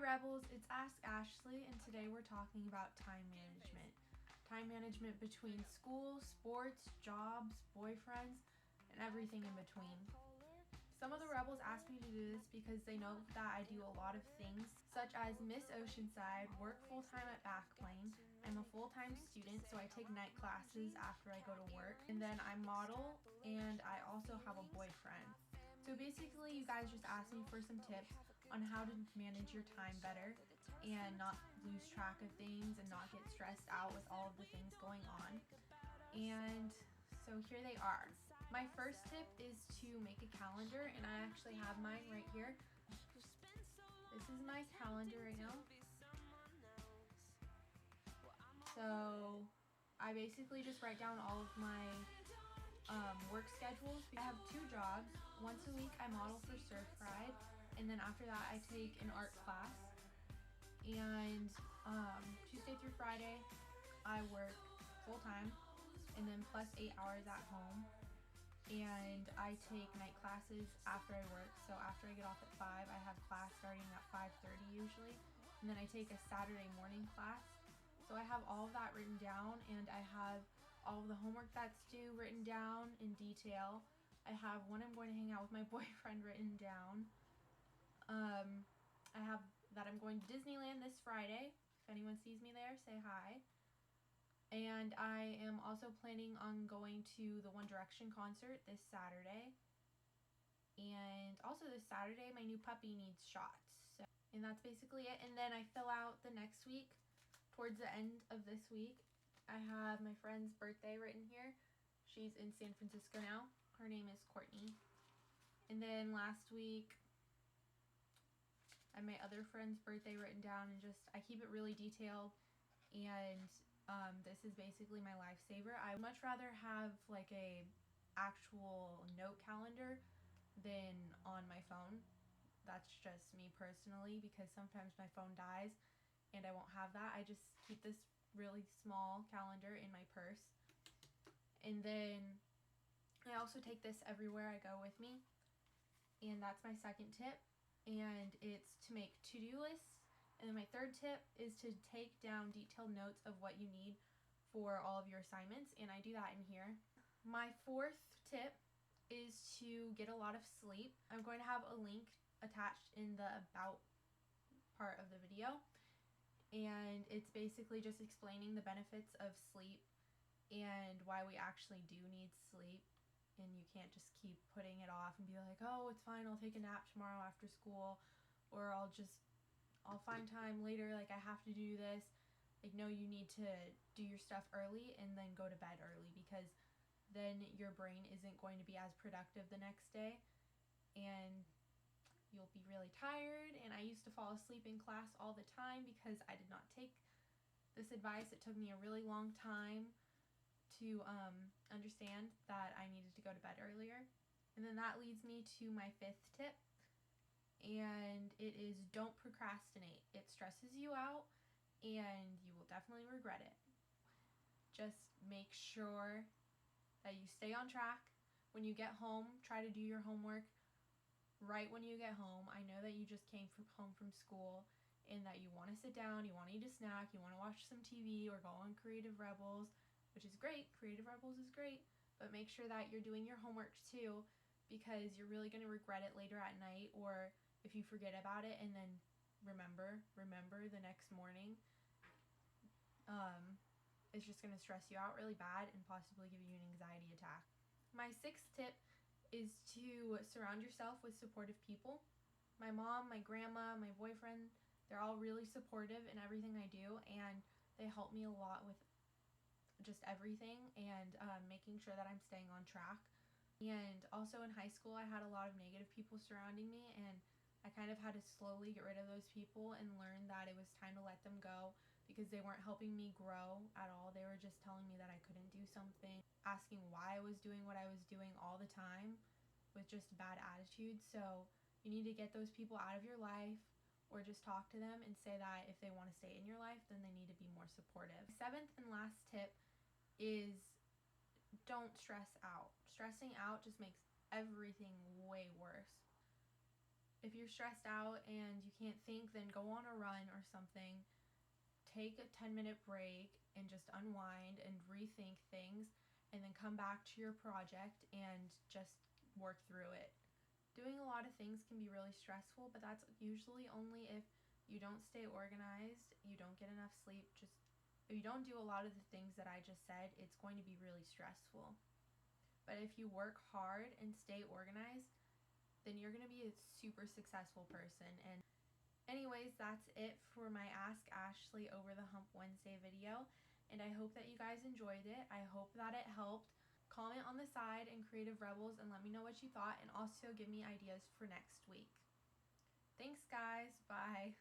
Rebels, it's Ask Ashley, and today we're talking about time management. Time management between school, sports, jobs, boyfriends, and everything in between. Some of the Rebels asked me to do this because they know that I do a lot of things, such as Miss Oceanside, work full-time at Backplane. I'm a full-time student, so I take night classes after I go to work, and then I model, and I also have a boyfriend. So basically, you guys just asked me for some tips on how to manage your time better and not lose track of things and not get stressed out with all of the things going on. And so here they are. My first tip is to make a calendar, and I actually have mine right here. This is my calendar right now. So I basically just write down all of my work schedules. I have 2 jobs. Once a week I model for Surf Ride, and then after that I take an art class. And Tuesday through Friday I work full-time, and then plus 8 hours at home. And I take night classes after I work. So after I get off at 5, I have class starting at 5:30 usually, and then I take a Saturday morning class. So I have all of that written down, and I have all of the homework that's due written down in detail. I have when I'm going to hang out with my boyfriend written down. I have that I'm going to Disneyland this Friday. If anyone sees me there, say hi. And I am also planning on going to the One Direction concert this Saturday. And also this Saturday, my new puppy needs shots. And that's basically it. And then I fill out the next week. Towards the end of this week, I have my friend's birthday written here. She's in San Francisco now. Her name is Courtney. And then last week, I had my other friend's birthday written down, and I keep it really detailed. And this is basically my lifesaver. I would much rather have like a actual note calendar than on my phone. That's just me personally, because sometimes my phone dies and I won't have that. I just keep this really small calendar in my purse. And then I also take this everywhere I go with me. And that's my second tip. And it's to make to-do lists. And then my third tip is to take down detailed notes of what you need for all of your assignments. And I do that in here. My fourth tip is to get a lot of sleep. I'm going to have a link attached in the about part of the video. And it's basically just explaining the benefits of sleep and why we actually do need sleep. And you can't just keep putting it off and be like, oh, it's fine, I'll take a nap tomorrow after school, or I'll find time later, like I have to do this. Like, no, you need to do your stuff early and then go to bed early, because then your brain isn't going to be as productive the next day and you'll be really tired. And I used to fall asleep in class all the time because I did not take this advice. It took me a really long time to understand that I needed to go to bed earlier. And then that leads me to my fifth tip, and it is don't procrastinate. It stresses you out and you will definitely regret it. Just make sure that you stay on track. When you get home, try to do your homework right when you get home. I know that you just came home from school and that you want to sit down, you want to eat a snack, you want to watch some TV or go on Creative Rebels, which is great. Creative Rebels is great, but make sure that you're doing your homework too, because you're really going to regret it later at night, or if you forget about it and then remember the next morning. It's just going to stress you out really bad and possibly give you an anxiety attack. My sixth tip is to surround yourself with supportive people. My mom, my grandma, my boyfriend, they're all really supportive in everything I do, and they help me a lot with just everything and making sure that I'm staying on track. And also in high school, I had a lot of negative people surrounding me, and I kind of had to slowly get rid of those people and learn that it was time to let them go, because they weren't helping me grow at all. They were just telling me that I couldn't do something, asking why I was doing what I was doing all the time with just bad attitudes. So you need to get those people out of your life, or just talk to them and say that if they want to stay in your life, then they need to be more supportive. Seventh and last tip is don't stress out. Stressing out just makes everything way worse. if you're stressed out and you can't think, then go on a run or something. Take a 10-minute break and just unwind and rethink things, and then come back to your project and just work through it. Doing a lot of things can be really stressful, but that's usually only if you don't stay organized, you don't get enough sleep. Just if you don't do a lot of the things that I just said, it's going to be really stressful. But if you work hard and stay organized, then you're going to be a super successful person. And anyways, that's it for my Ask Ashley Over the Hump Wednesday video, and I hope that you guys enjoyed it. I hope that it helped. Comment on the side in Creative Rebels and let me know what you thought, and also give me ideas for next week. Thanks guys, bye.